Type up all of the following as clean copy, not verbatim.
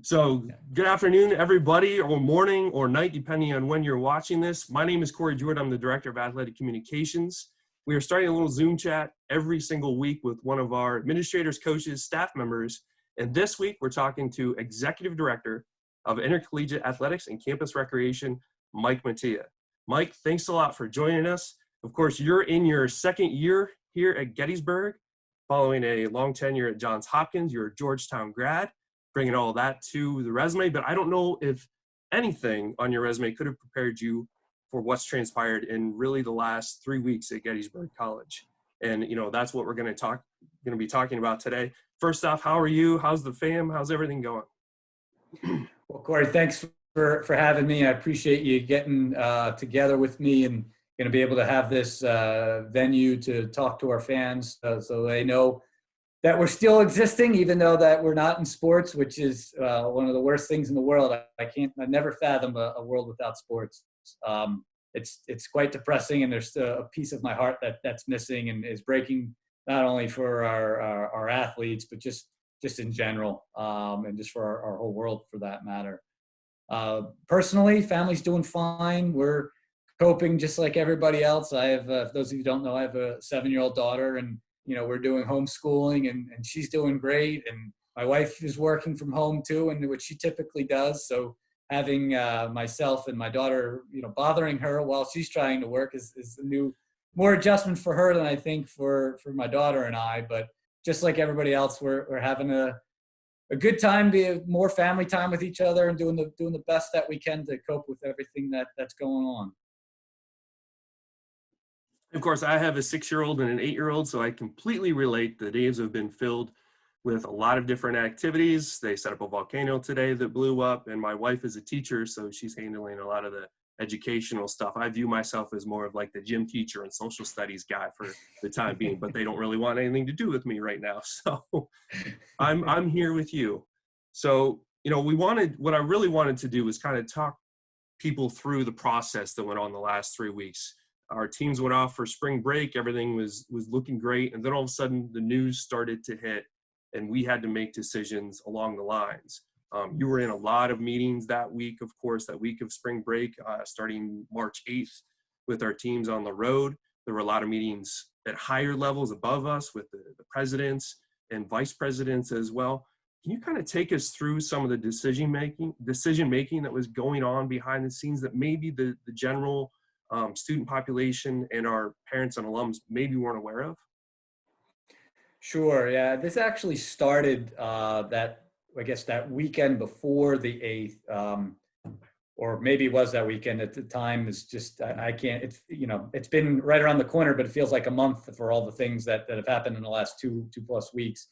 So good afternoon, everybody, or morning or night, depending on when you're watching this. My name is Jewart. I'm the Director of Athletic Communications. We are starting a little Zoom chat every single week with one of our administrators, coaches, staff members. And this week, we're talking to Executive Director of Intercollegiate Athletics and Campus Recreation, Mike Mattia. Mike, thanks a lot for joining us. Of course, you're in your second year here at Gettysburg, following a long tenure at Johns Hopkins. You're a Georgetown grad, bringing all that to the resume, but I don't know if anything on your resume could have prepared you for what's transpired in really the last 3 weeks at Gettysburg College. And, that's what we're going to be talking about today. First off, how are you? How's the fam? How's everything going? Well, Corey, thanks for having me. I appreciate you getting together with me and going to be able to have this venue to talk to our fans so they know that we're still existing, even though that we're not in sports, which is one of the worst things in the world. I never fathom a world without sports. It's quite depressing, and there's a piece of my heart that's missing and is breaking, not only for our athletes, but just in general, and just for our whole world for that matter. Personally, family's doing fine. We're coping just like everybody else. I have, for those of you who don't know, I have a 7-year-old daughter, and we're doing homeschooling, and she's doing great. And my wife is working from home too, and which she typically does. So having myself and my daughter, bothering her while she's trying to work is a more adjustment for her than I think for my daughter and I. But just like everybody else, we're having a good time, be more family time with each other, and doing the best that we can to cope with everything that's going on. Of course, I have a 6-year-old and an 8-year-old, so I completely relate. The days have been filled with a lot of different activities. They set up a volcano today that blew up, and my wife is a teacher, so she's handling a lot of the educational stuff. I view myself as more of like the gym teacher and social studies guy for the time being, but they don't really want anything to do with me right now. So I'm here with you. So, what I really wanted to do was kind of talk people through the process that went on the last 3 weeks. Our teams went off for spring break. Everything was looking great. And then all of a sudden the news started to hit, and we had to make decisions along the lines. You were in a lot of meetings that week, of course, that week of spring break, starting March 8th with our teams on the road. There were a lot of meetings at higher levels above us with the presidents and vice presidents as well. Can you kind of take us through some of the decision making that was going on behind the scenes that maybe the general student population and our parents and alums maybe weren't aware of? Sure. Yeah. This actually started that weekend before the 8th, or maybe it was that weekend at the time. It's just, I can't, it's been right around the corner, but it feels like a month for all the things that have happened in the last two plus weeks.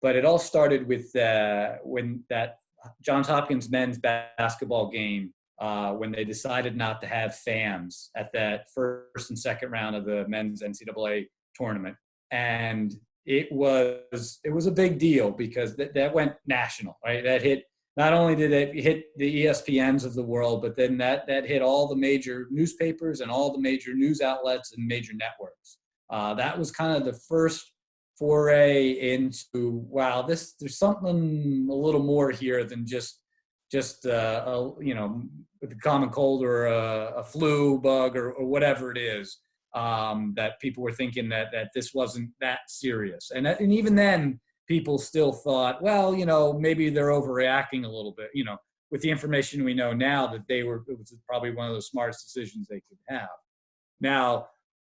But it all started with when that Johns Hopkins men's basketball game, when they decided not to have fans at that first and second round of the men's NCAA tournament. And it was a big deal because that went national, right? That hit, not only did it hit the ESPNs of the world, but then that hit all the major newspapers and all the major news outlets and major networks. That was kind of the first foray into, wow, there's something a little more here than just with a common cold or a flu bug or whatever it is, that people were thinking that this wasn't that serious. And even then, people still thought, well, maybe they're overreacting a little bit, with the information we know now that it was probably one of the smartest decisions they could have. Now,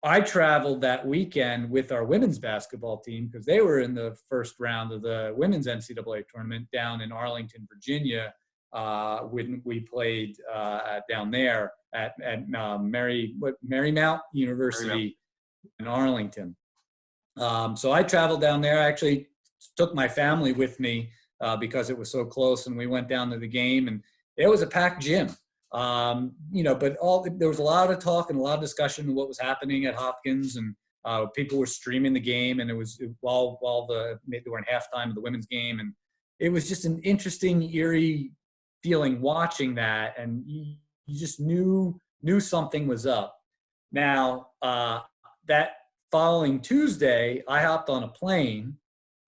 I traveled that weekend with our women's basketball team because they were in the first round of the women's NCAA tournament down in Arlington, Virginia, when we played down there at Marymount University in Arlington. So I traveled down there. I actually took my family with me because it was so close, and we went down to the game, and it was a packed gym. But there was a lot of talk and a lot of discussion of what was happening at Hopkins, and people were streaming the game, and it was while they were in halftime of the women's game, and it was just an interesting, eerie feeling watching that, and you just knew something was up. Now, that following Tuesday, I hopped on a plane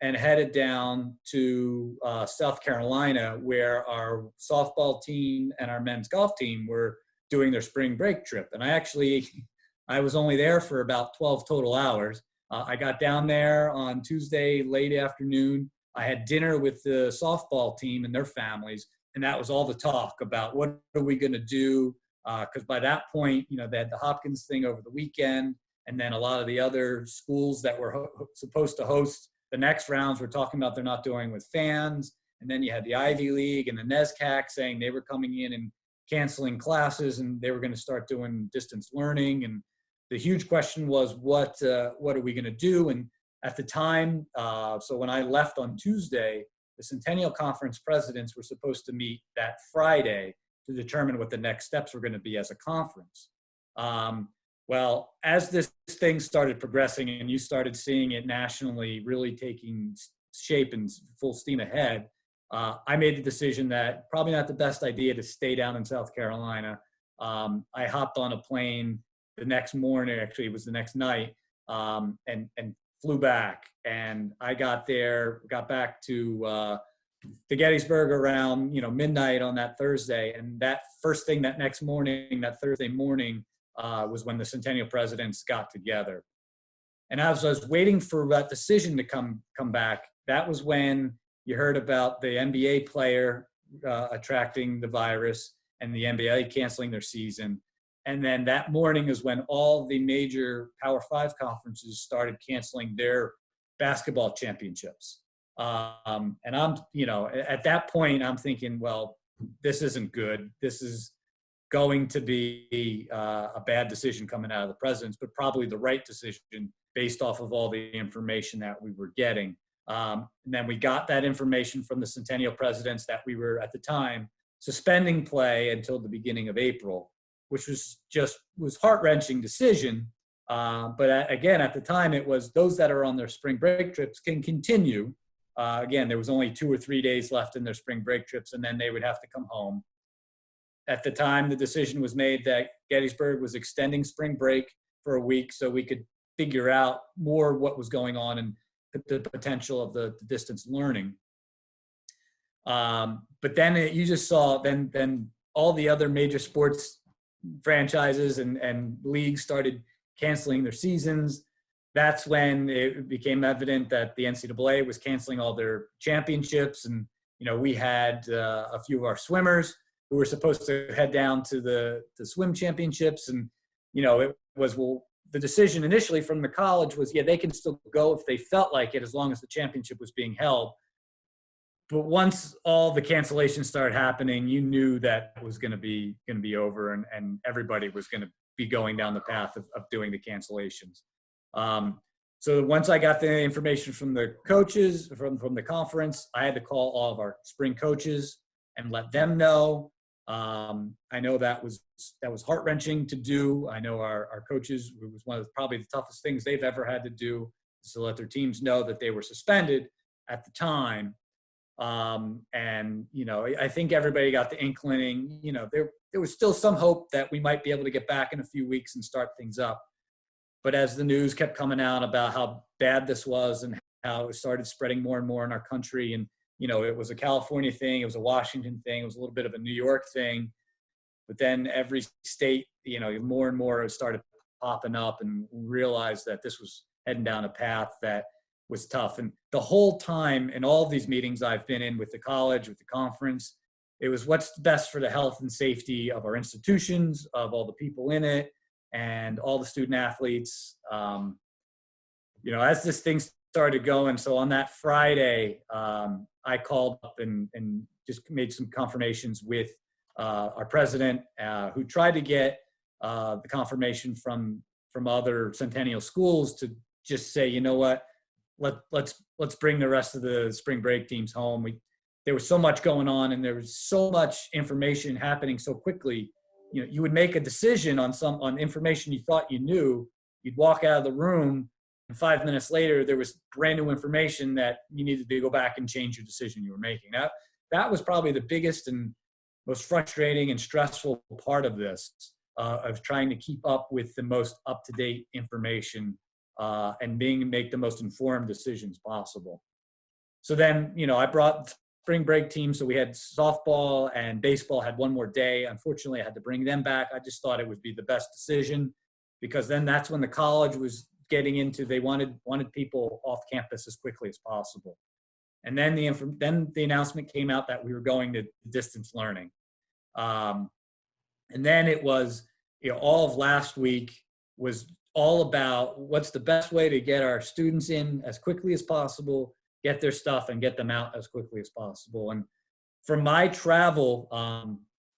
and headed down to South Carolina, where our softball team and our men's golf team were doing their spring break trip. And I was only there for about 12 total hours. I got down there on Tuesday late afternoon. I had dinner with the softball team and their families, and that was all the talk about what are we going to do, because by that point, they had the Hopkins thing over the weekend, and then a lot of the other schools that were supposed to host the next rounds were talking about they're not doing with fans. And then you had the Ivy League and the NESCAC saying they were coming in and canceling classes and they were going to start doing distance learning. And the huge question was, what are we going to do? And at the time, so when I left on Tuesday, the Centennial Conference presidents were supposed to meet that Friday to determine what the next steps were going to be as a conference. Well, as this thing started progressing and you started seeing it nationally really taking shape and full steam ahead, I made the decision that probably not the best idea to stay down in South Carolina. I hopped on a plane the next morning, actually it was the next night, and flew back. And I got back to Gettysburg around midnight on that Thursday. And that first thing that next morning, that Thursday morning, was when the Centennial presidents got together. And as I was waiting for that decision to come back, that was when you heard about the NBA player attracting the virus and the NBA canceling their season. And then that morning is when all the major Power 5 conferences started canceling their basketball championships. And I'm, at that point, I'm thinking, well, this isn't good. This is going to be a bad decision coming out of the presidents, but probably the right decision based off of all the information that we were getting. And then we got that information from the Centennial presidents that we were at the time suspending play until the beginning of April, which was heart-wrenching decision. But again, at the time, it was those that are on their spring break trips can continue. Again, there was only 2 or 3 days left in their spring break trips, and then they would have to come home. At the time, the decision was made that Gettysburg was extending spring break for a week so we could figure out more what was going on and the potential of the distance learning. But then you just saw then all the other major sports franchises and leagues started canceling their seasons. That's when it became evident that the NCAA was canceling all their championships. And, we had a few of our swimmers who were supposed to head down to the swim championships. And, it was, the decision initially from the college was, they can still go if they felt like it, as long as the championship was being held. But once all the cancellations started happening, you knew that it was going to be over, and everybody was going to be going down the path of doing the cancellations. So once I got the information from the coaches, from the conference, I had to call all of our spring coaches and let them know. I know that was heart-wrenching to do. I know our coaches, it was one of probably the toughest things they've ever had to do, is to let their teams know that they were suspended at the time. And, I think everybody got the inkling, there was still some hope that we might be able to get back in a few weeks and start things up. But as the news kept coming out about how bad this was and how it started spreading more and more in our country, and, it was a California thing, it was a Washington thing, it was a little bit of a New York thing. But then every state, more and more started popping up, and realized that this was heading down a path that was tough. And the whole time in all of these meetings I've been in with the college, with the conference, it was what's best for the health and safety of our institutions, of all the people in it, and all the student athletes. As this thing started going, so on that Friday, I called up and just made some confirmations with our president, who tried to get the confirmation from other Centennial schools to just say, you know what, let's bring the rest of the spring break teams home. There was so much going on, and there was so much information happening so quickly. You would make a decision on information you thought you knew. You'd walk out of the room, and 5 minutes later, there was brand new information that you needed to go back and change your decision you were making. That was probably the biggest and most frustrating and stressful part of this, of trying to keep up with the most up-to-date information and make the most informed decisions possible. So then, I brought spring break team. So we had softball and baseball had one more day. Unfortunately, I had to bring them back. I just thought it would be the best decision because then that's when the college was getting into, they wanted people off campus as quickly as possible. And then the announcement came out that we were going to distance learning. And then it was, all of last week was all about what's the best way to get our students in as quickly as possible, get their stuff and get them out as quickly as possible. And for my travel,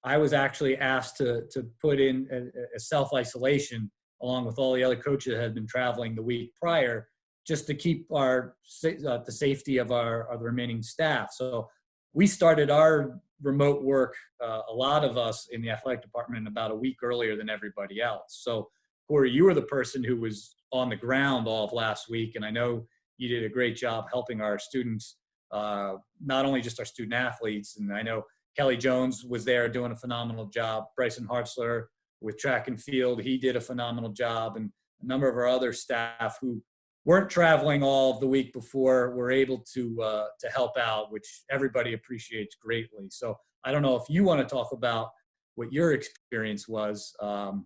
I was actually asked to put in a self-isolation along with all the other coaches that had been traveling the week prior, just to keep the safety of the remaining staff. So we started our remote work, a lot of us in the athletic department, about a week earlier than everybody else. So Corey, you were the person who was on the ground all of last week, and I know you did a great job helping our students, not only just our student athletes, and I know Kelly Jones was there doing a phenomenal job. Bryson Hartzler with track and field, he did a phenomenal job, and a number of our other staff who weren't traveling all of the week before were able to help out, which everybody appreciates greatly. So I don't know if you want to talk about what your experience was on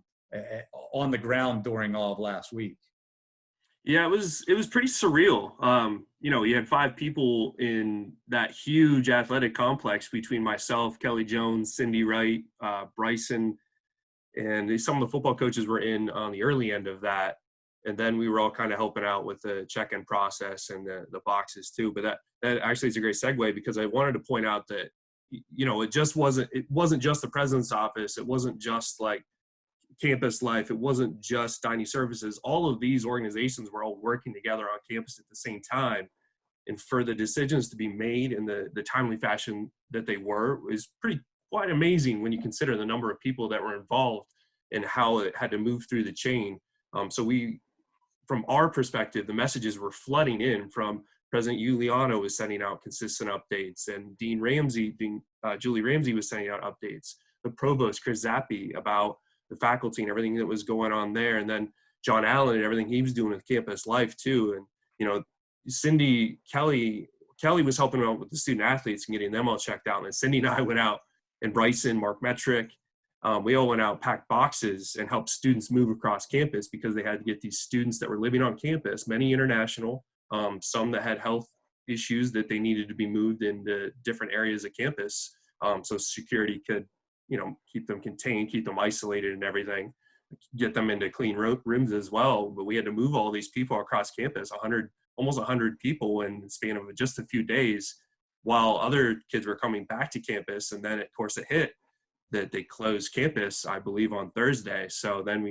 the ground during all of last week. Yeah, it was pretty surreal. You had 5 people in that huge athletic complex between myself, Kelly Jones, Cindy Wright, Bryson, and some of the football coaches were in on the early end of that. And then we were all kind of helping out with the check-in process and the boxes too. But that actually is a great segue, because I wanted to point out that, it wasn't just the president's office. It wasn't just like campus life. It wasn't just dining services. All of these organizations were all working together on campus at the same time. And for the decisions to be made in the timely fashion that they were is quite amazing when you consider the number of people that were involved and how it had to move through the chain. So from our perspective, the messages were flooding in from President Giuliano was sending out consistent updates, and Julie Ramsey was sending out updates. The provost, Chris Zappi, about the faculty and everything that was going on there. And then John Allen and everything he was doing with campus life too. And, Cindy, Kelly was helping out with the student athletes and getting them all checked out. And then Cindy and I went out, and Bryson, Mark Metrick, we all went out, packed boxes, and helped students move across campus, because they had to get these students that were living on campus, many international, some that had health issues that they needed to be moved into different areas of campus. So security could, keep them contained, keep them isolated and everything, get them into clean rooms as well. But we had to move all these people across campus, almost 100 people in the span of just a few days, while other kids were coming back to campus. And then, of course, it hit that they closed campus, I believe, on Thursday. So then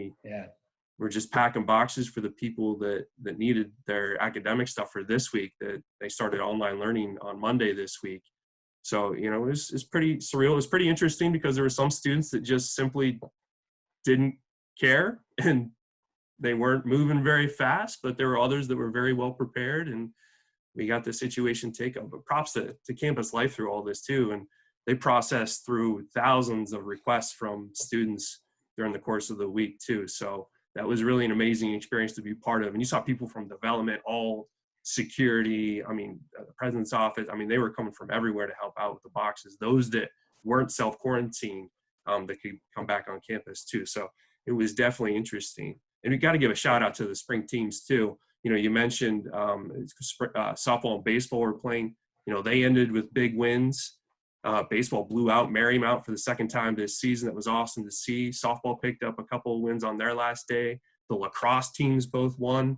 we're just packing boxes for the people that needed their academic stuff for this week, that they started online learning on Monday this week. So, it was pretty surreal. It was pretty interesting, because there were some students that just simply didn't care, and they weren't moving very fast, but there were others that were very well prepared, and we got the situation taken. But props to Campus Life through all this too. And they processed through thousands of requests from students during the course of the week too. So that was really an amazing experience to be part of. And you saw people from development, all security, the president's office. They were coming from everywhere to help out with the boxes. Those that weren't self-quarantined, that could come back on campus too. So it was definitely interesting. And we got to give a shout out to the spring teams too. You mentioned softball and baseball were playing. They ended with big wins. Baseball blew out Marymount for the second time this season. That was awesome to see. Softball picked up a couple of wins on their last day. The lacrosse teams both won.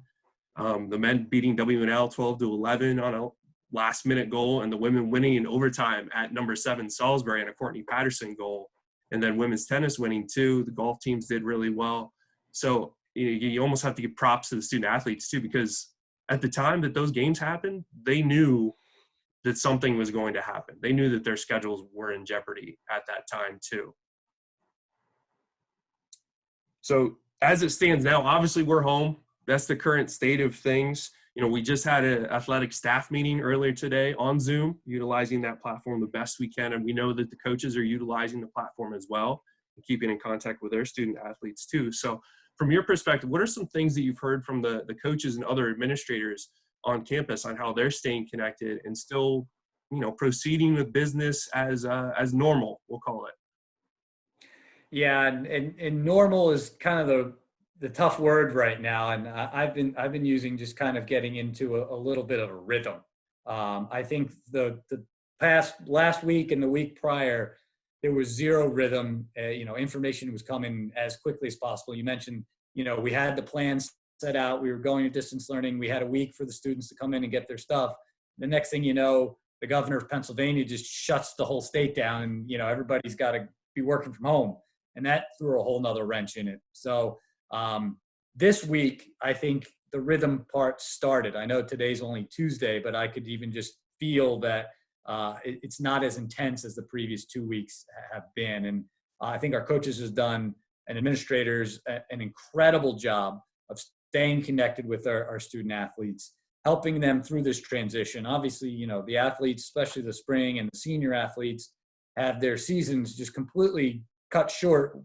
The men beating WNL 12-11 on a last-minute goal, and the women winning in overtime at number 7 Salisbury on a Courtney Patterson goal. And then women's tennis winning too. The golf teams did really well. So you almost have to give props to the student athletes too, because at the time that those games happened, they knew that something was going to happen. They knew that their schedules were in jeopardy at that time too. So as it stands now, obviously we're home. That's the current state of things. We just had an athletic staff meeting earlier today on Zoom, utilizing that platform the best we can. And we know that the coaches are utilizing the platform as well, and keeping in contact with their student athletes too. So from your perspective, what are some things that you've heard from the coaches and other administrators on campus on how they're staying connected and still, proceeding with business as normal, we'll call it. Yeah, and normal is kind of the tough word right now, and I've been using just kind of getting into a little bit of a rhythm. I think the last week and the week prior, there was zero rhythm. Information was coming as quickly as possible. You mentioned, we had the plans set out. We were going to distance learning. We had a week for the students to come in and get their stuff. The next thing you know, the governor of Pennsylvania just shuts the whole state down, and everybody's got to be working from home. And that threw a whole nother wrench in it. So this week, I think the rhythm part started. I know today's only Tuesday, but I could even just feel that it's not as intense as the previous 2 weeks have been. And I think our coaches has done, and administrators, an incredible job of staying connected with our student athletes, helping them through this transition. Obviously, the athletes, especially the spring and the senior athletes, have their seasons just completely cut short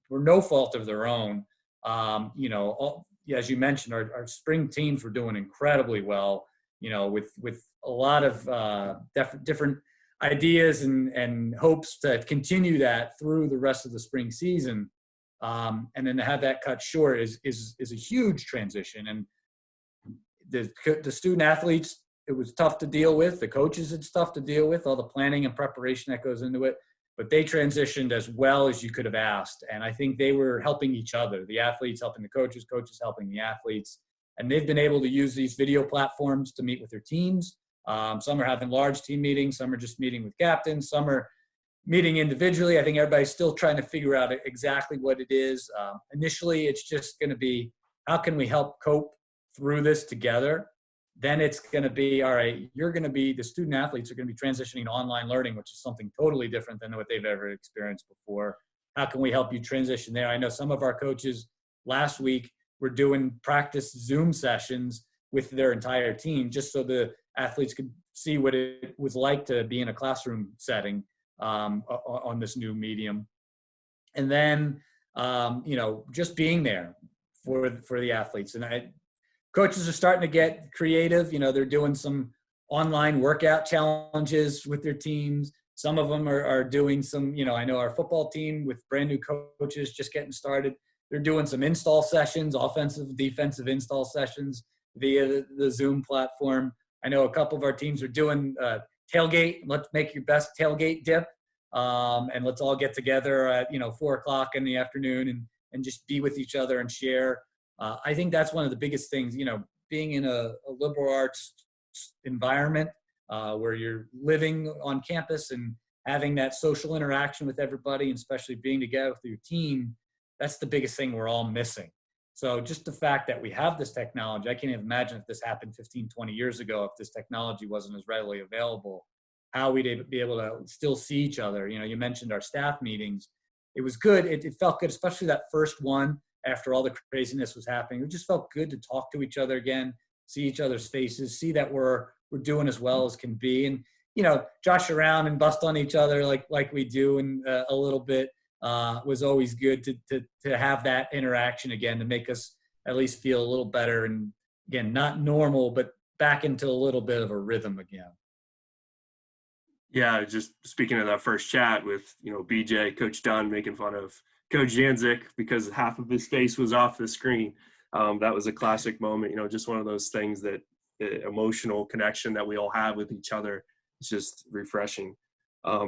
for no fault of their own. As you mentioned, our spring teams were doing incredibly well, with a lot of different ideas and hopes to continue that through the rest of the spring season. And then to have that cut short is a huge transition. And the student athletes, it was tough to deal with. The coaches, it's tough to deal with, all the planning and preparation that goes into it. But they transitioned as well as you could have asked. And I think they were helping each other, the athletes helping the coaches, coaches helping the athletes. And they've been able to use these video platforms to meet with their teams. Some are having large team meetings. Some are just meeting with captains. Some are meeting individually. I think everybody's still trying to figure out exactly what it is. Initially, it's just going to be, how can we help cope through this together? Then it's going to be, all right, the student athletes are going to be transitioning to online learning, which is something totally different than what they've ever experienced before. How can we help you transition there? I know some of our coaches last week were doing practice Zoom sessions with their entire team, just so the athletes could see what it was like to be in a classroom setting on this new medium. And then, just being there for the athletes. And coaches are starting to get creative. They're doing some online workout challenges with their teams. Some of them are doing some, I know our football team with brand new coaches just getting started. They're doing some install sessions, offensive, defensive install sessions via the Zoom platform. I know a couple of our teams are doing tailgate. Let's make your best tailgate dip. And let's all get together at, 4:00 in the afternoon and just be with each other and share. I think that's one of the biggest things, being in a liberal arts environment where you're living on campus and having that social interaction with everybody, and especially being together with your team, that's the biggest thing we're all missing. So just the fact that we have this technology, I can't even imagine if this happened 15, 20 years ago, if this technology wasn't as readily available, how we'd be able to still see each other. You mentioned our staff meetings. It was good. It felt good, especially that first one. After all the craziness was happening, it just felt good to talk to each other again, see each other's faces, see that we're doing as well as can be, and josh around and bust on each other like we do, and a little bit was always good to have that interaction again, to make us at least feel a little better, and again, not normal, but back into a little bit of a rhythm again. Yeah, just speaking of that first chat with BJ, Coach Dunn making fun of Coach Janzik because half of his face was off the screen. That was a classic moment, just one of those things that the emotional connection that we all have with each other is just refreshing.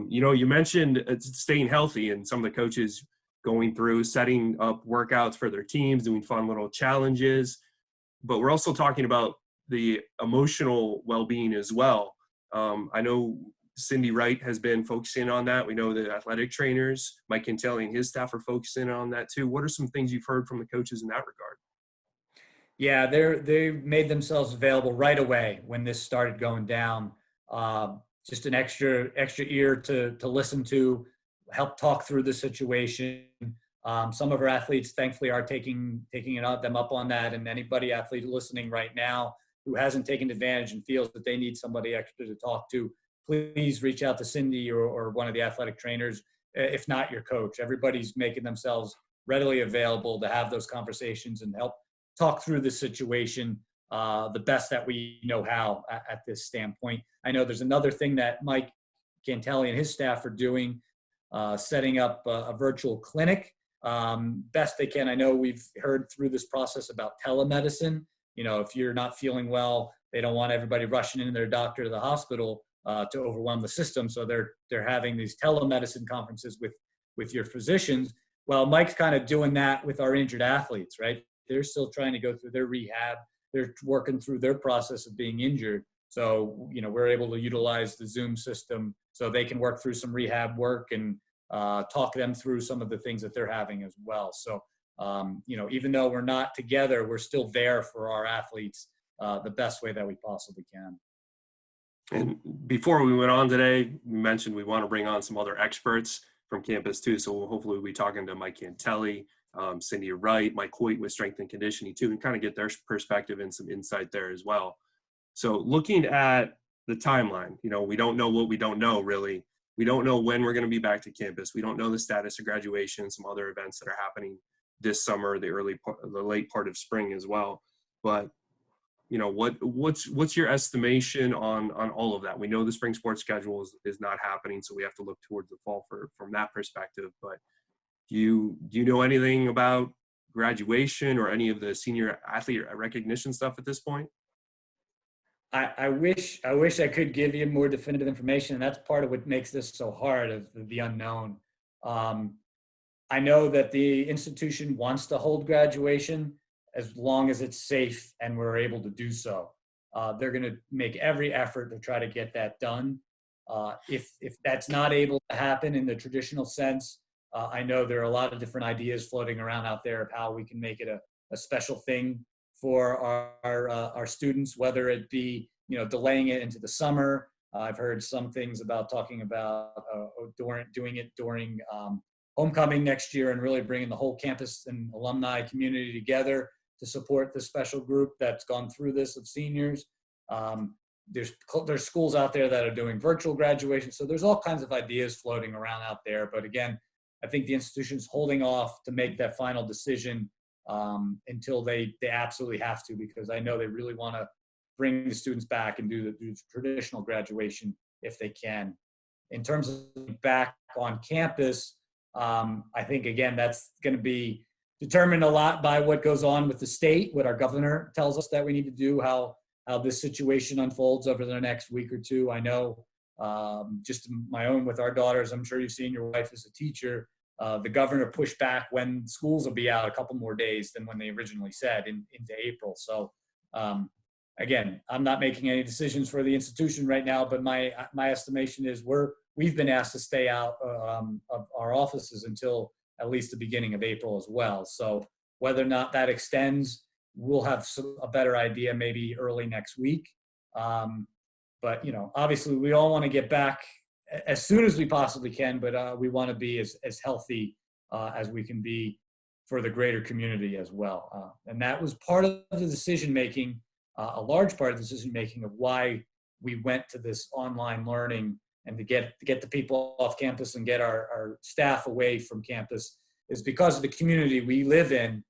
You mentioned staying healthy, and some of the coaches going through setting up workouts for their teams, doing fun little challenges, but we're also talking about the emotional well-being as well. I know Cindy Wright has been focusing on that. We know the athletic trainers, Mike Cantelli and his staff, are focusing on that too. What are some things you've heard from the coaches in that regard? Yeah, they made themselves available right away when this started going down. Just an extra ear to listen to, help talk through the situation. Some of our athletes, thankfully, are taking them up on that. And anybody athlete listening right now who hasn't taken advantage and feels that they need somebody extra to talk to, please reach out to Cindy or one of the athletic trainers, if not your coach. Everybody's making themselves readily available to have those conversations and help talk through the situation. the best that we know how at this standpoint. I know there's another thing that Mike Cantelli and his staff are doing, setting up a virtual clinic best they can. I know we've heard through this process about telemedicine. You know, if you're not feeling well, they don't want everybody rushing in their doctor to the hospital to overwhelm the system. So they're having these telemedicine conferences with your physicians. Well, Mike's kind of doing that with our injured athletes, right? They're still trying to go through their rehab. They're working through their process of being injured. So, you know, we're able to utilize the Zoom system so they can work through some rehab work and talk them through some of the things that they're having as well. So, you know, even though we're not together, we're still there for our athletes the best way that we possibly can. And before we went on today, we mentioned we want to bring on some other experts from campus too. So hopefully we'll be talking to Mike Cantelli, Cindy Wright, Mike Hoyt with strength and conditioning too, and kind of get their perspective and some insight there as well. So looking at the timeline, you know, we don't know what we don't know really. We don't know when we're going to be back to campus. We don't know the status of graduation, some other events that are happening this summer, the late part of spring as well. But you know, what's your estimation on all of that? We know the spring sports schedule is not happening, so we have to look towards the fall from that perspective. But do you know anything about graduation or any of the senior athlete recognition stuff at this point? I wish I could give you more definitive information, and that's part of what makes this so hard, of the unknown. I know that the institution wants to hold graduation as long as it's safe and we're able to do so. They're going to make every effort to try to get that done. If that's not able to happen in the traditional sense, I know there are a lot of different ideas floating around out there of how we can make it a special thing for our students, whether it be, you know, delaying it into the summer. I've heard some things about talking about doing it during homecoming next year and really bringing the whole campus and alumni community together to support the special group that's gone through this of seniors. There's schools out there that are doing virtual graduation. So there's all kinds of ideas floating around out there. But again, I think the institution's holding off to make that final decision until they absolutely have to, because I know they really want to bring the students back and do the traditional graduation if they can. In terms of back on campus, I think, again, that's going to be determined a lot by what goes on with the state, what our governor tells us that we need to do, how this situation unfolds over the next week or two. I know just my own with our daughters, I'm sure you've seen, your wife is a teacher, the governor pushed back when schools will be out a couple more days than when they originally said into April. So again, I'm not making any decisions for the institution right now, but my estimation is we've been asked to stay out of our offices until at least the beginning of April as well. So whether or not that extends, we'll have a better idea maybe early next week. But, you know, obviously we all want to get back as soon as we possibly can, but we want to be as healthy as we can be for the greater community as well. And that was part of the decision-making, a large part of the decision-making of why we went to this online learning and to get the people off campus and get our staff away from campus, is because of the community we live in.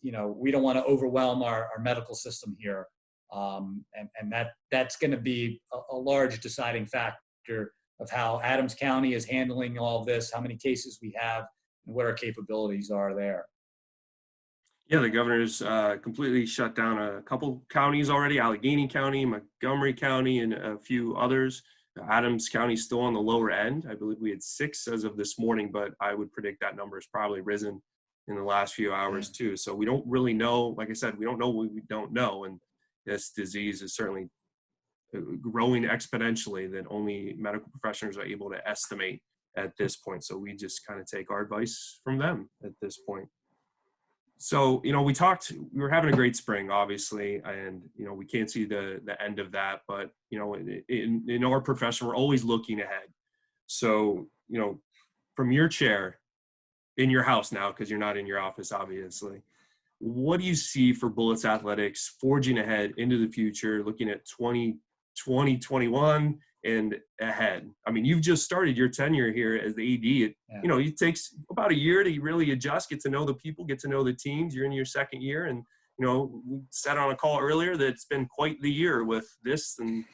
You know, we don't want to overwhelm our medical system here. And that's going to be a large deciding factor of how Adams County is handling all of this, how many cases we have, and what our capabilities are there. Yeah, the governor's completely shut down a couple counties already, Allegheny County, Montgomery County, and a few others. Adams County is still on the lower end. I believe we had 6 as of this morning, but I would predict that number has probably risen in the last few hours too. So we don't really know. Like I said, we don't know what we don't know. And this disease is certainly growing exponentially that only medical professionals are able to estimate at this point. So we just kind of take our advice from them at this point. So, you know, we were having a great spring, obviously, and, you know, we can't see the end of that, but, you know, in our profession, we're always looking ahead. So, you know, from your chair in your house now, because you're not in your office, obviously, what do you see for Bullets Athletics forging ahead into the future, looking at 2021 and ahead? I mean, you've just started your tenure here as the AD. You know, it takes about a year to really adjust, get to know the people, get to know the teams. You're in your second year, and you know, we said on a call earlier that it's been quite the year with this and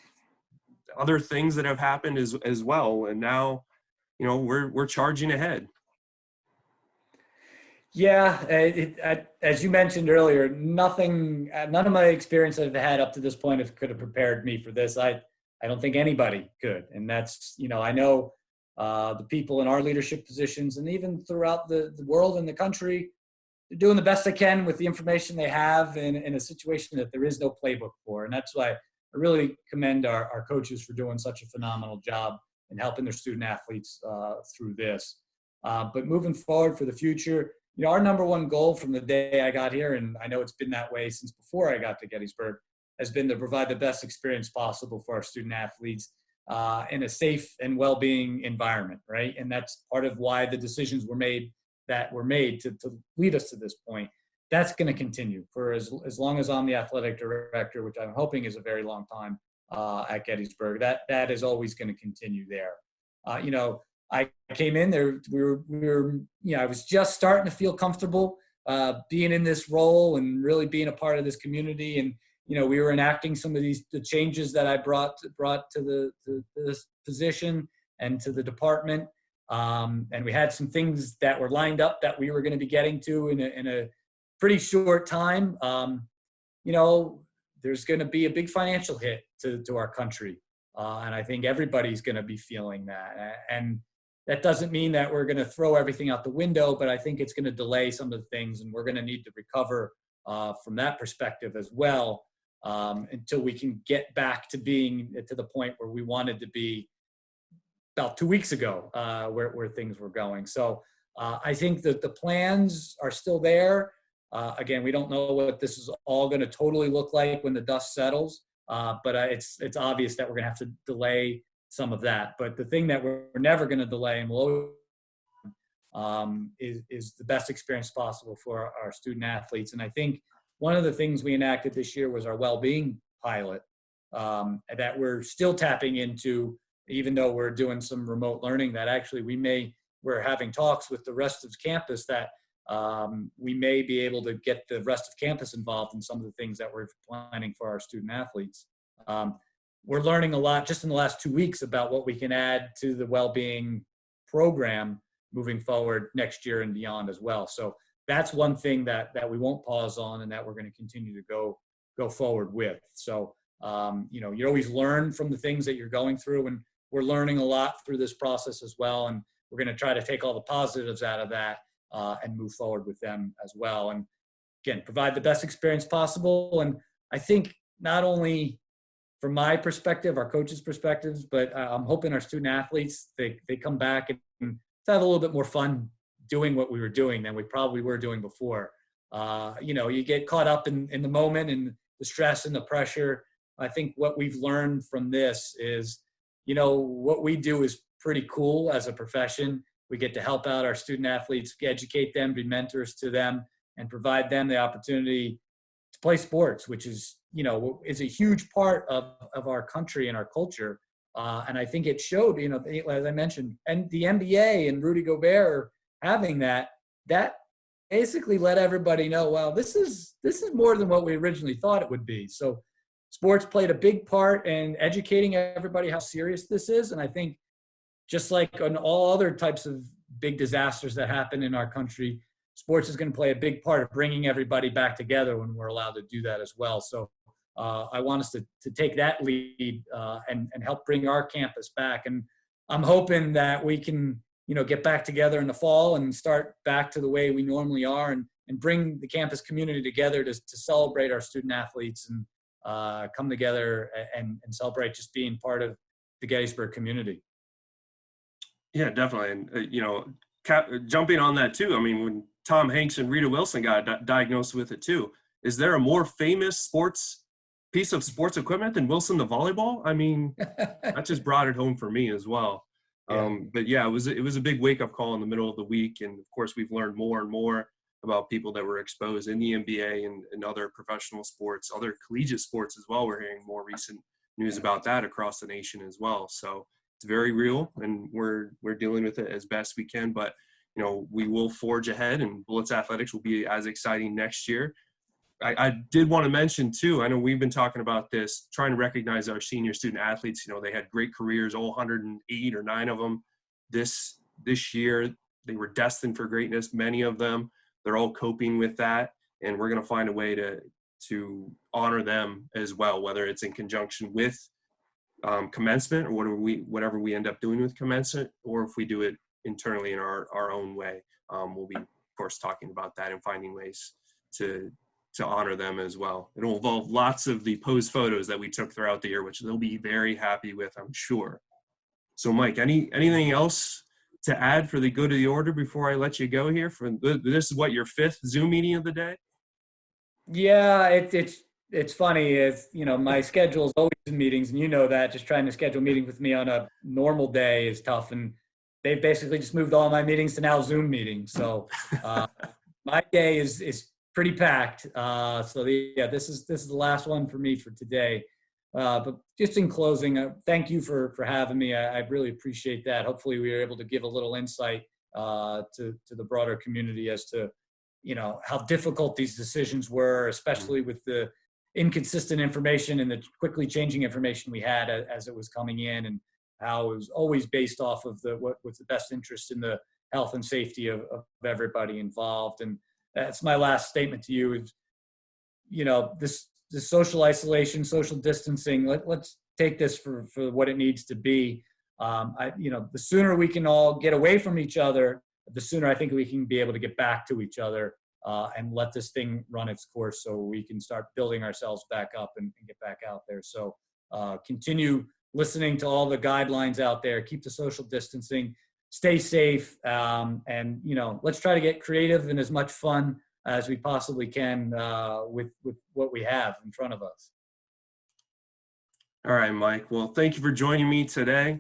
other things that have happened as well. And now, you know, we're charging ahead. Yeah, as you mentioned earlier, none of my experience I've had up to this point could have prepared me for this. I don't think anybody could. And that's, you know, I know the people in our leadership positions and even throughout the world and the country, they're doing the best they can with the information they have in a situation that there is no playbook for. And that's why I really commend our coaches for doing such a phenomenal job in helping their student athletes through this. But moving forward for the future, you know, our number one goal from the day I got here, and I know it's been that way since before I got to Gettysburg, has been to provide the best experience possible for our student athletes in a safe and well-being environment, right? And that's part of why the decisions were made to lead us to this point. That's going to continue for as long as I'm the athletic director, which I'm hoping is a very long time at Gettysburg. That is always going to continue there. You know, I came in there. We were, you know, I was just starting to feel comfortable being in this role and really being a part of this community. And you know, we were enacting some of the changes that I brought to this position and to the department. And we had some things that were lined up that we were going to be getting to in a pretty short time. You know, there's going to be a big financial hit to our country, and I think everybody's going to be feeling that. And that doesn't mean that we're going to throw everything out the window, but I think it's going to delay some of the things, and we're going to need to recover from that perspective as well until we can get back to being to the point where we wanted to be about 2 weeks ago, where things were going. So I think that the plans are still there. Again, we don't know what this is all going to totally look like when the dust settles, but it's obvious that we're going to have to delay some of that. But the thing that we're never going to delay and will is the best experience possible for our student athletes. And I think one of the things we enacted this year was our well-being pilot that we're still tapping into, even though we're doing some remote learning. That actually we're having talks with the rest of campus that we may be able to get the rest of campus involved in some of the things that we're planning for our student athletes. We're learning a lot just in the last 2 weeks about what we can add to the well-being program moving forward next year and beyond as well. So that's one thing that we won't pause on and that we're going to continue to go forward with. So, you know, you always learn from the things that you're going through, and we're learning a lot through this process as well. And we're going to try to take all the positives out of that and move forward with them as well. And again, provide the best experience possible. And I think not only from my perspective, our coaches' perspectives, but I'm hoping our student athletes, they come back and have a little bit more fun doing what we were doing than we probably were doing before. You know, you get caught up in the moment and the stress and the pressure. I think what we've learned from this is, you know, what we do is pretty cool as a profession. We get to help out our student athletes, educate them, be mentors to them, and provide them the opportunity to play sports, which is, you know, is a huge part of our country and our culture. And I think it showed, you know, as I mentioned, and the NBA and Rudy Gobert having that basically let everybody know, well, this is more than what we originally thought it would be. So sports played a big part in educating everybody how serious this is. And I think just like on all other types of big disasters that happen in our country, sports is going to play a big part of bringing everybody back together when we're allowed to do that as well. So I want us to take that lead and help bring our campus back. And I'm hoping that we can, you know, get back together in the fall and start back to the way we normally are and bring the campus community together to celebrate our student athletes and come together and celebrate just being part of the Gettysburg community. Yeah, definitely. And, you know, jumping on that too, I mean, when Tom Hanks and Rita Wilson got diagnosed with it too, is there a more famous piece of sports equipment than Wilson the volleyball? I mean, that just brought it home for me as well. Yeah. But yeah, it was a big wake-up call in the middle of the week. And of course, we've learned more and more about people that were exposed in the NBA and other professional sports, other collegiate sports as well. We're hearing more recent news about that across the nation as well. So it's very real, and we're dealing with it as best we can. But, you know, we will forge ahead, and Bullets Athletics will be as exciting next year. I did want to mention too, I know we've been talking about this, trying to recognize our senior student athletes. You know, they had great careers, all 108 or 9 of them this year. They were destined for greatness, many of them. They're all coping with that, and we're going to find a way to honor them as well, whether it's in conjunction with commencement or whatever we end up doing with commencement, or if we do it internally in our own way. We'll be, of course, talking about that and finding ways to honor them as well. It'll involve lots of the posed photos that we took throughout the year, which they'll be very happy with, I'm sure. So Mike, anything else to add for the good of the order before I let you go here? This is what, your 5th Zoom meeting of the day? Yeah, it's funny. It's, you know, my schedule is always in meetings, and you know that. Just trying to schedule meetings with me on a normal day is tough, and they've basically just moved all my meetings to now Zoom meetings. So my day is pretty packed. This is the last one for me for today. But just in closing, thank you for having me. I really appreciate that. Hopefully we were able to give a little insight to the broader community as to, you know, how difficult these decisions were, especially with the inconsistent information and the quickly changing information we had as it was coming in, and how it was always based off of what was the best interest in the health and safety of everybody involved. And that's my last statement to you is, you know, this social isolation, social distancing, let's take this for what it needs to be. You know, the sooner we can all get away from each other, the sooner I think we can be able to get back to each other and let this thing run its course, so we can start building ourselves back up and get back out there. So continue listening to all the guidelines out there, keep the social distancing, stay safe, and, you know, let's try to get creative and as much fun as we possibly can with what we have in front of us. All right, Mike. Well, thank you for joining me today.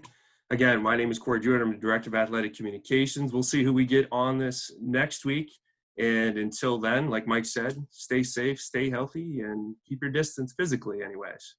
Again, my name is Jewart. I'm the Director of Athletic Communications. We'll see who we get on this next week. And until then, like Mike said, stay safe, stay healthy, and keep your distance physically anyways.